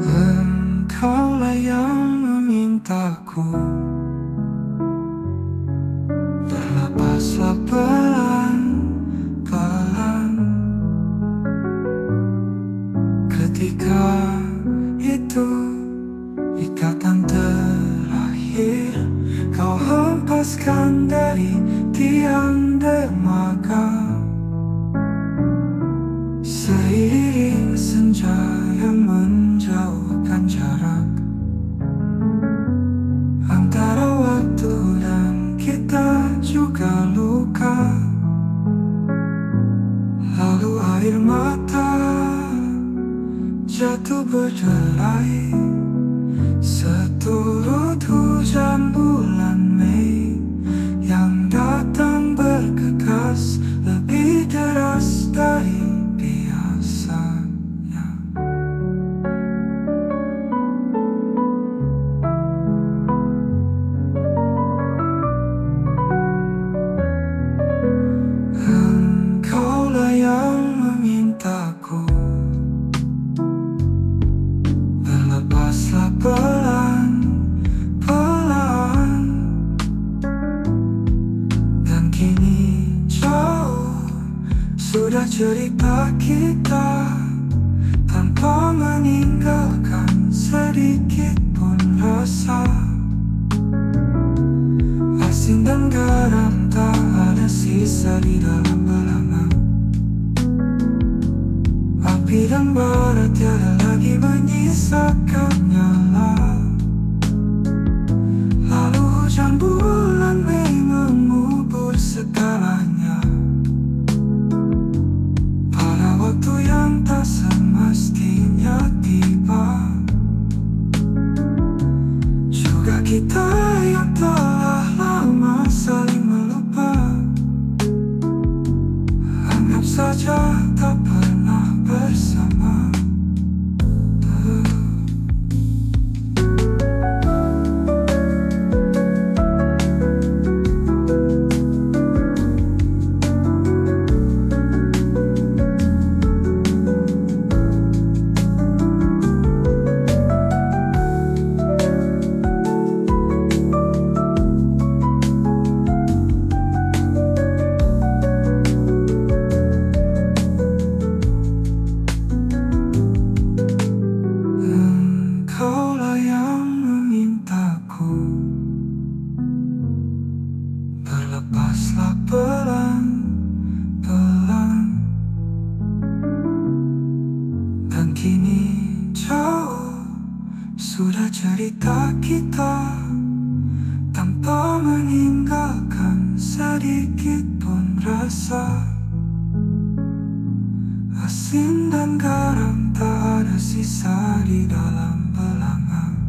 Engkaulah yang memintaku, berlepaslah pelan-pelan. Ketika itu ikatan terakhir kau hempaskan dari tiang dermaga. Seiring senja yang menjauhkan jarak antara waktu dan kita juga luka. Lalu air mata jatuh berderai seturut hujan bulan Mei yang datang bergegas lebih deras dari biasanya. Engkaulah yang memintaku, berlepaslah pelan-pelan. Dan kini jauh sudah cerita kita, tanpa meninggalkan sedikit pun rasa. Asin dan garam tak ada sisa di dalam belanga. Api dan bara tiada lagi menyisakan nyala. Lalu hujan bulan Mei mengubur segalanya pada waktu yang tak semestinya tiba. Juga kita yang telah lama saling melupa, anggap saja tak pernah bersama. Engkaulah yang memintaku, berlepaslah pelan-pelan. Dan kini jauh sudah cerita kita, tanpa meninggalkan sedikit pun rasa. Asin dan garam tak ada sisa di dalam belanga.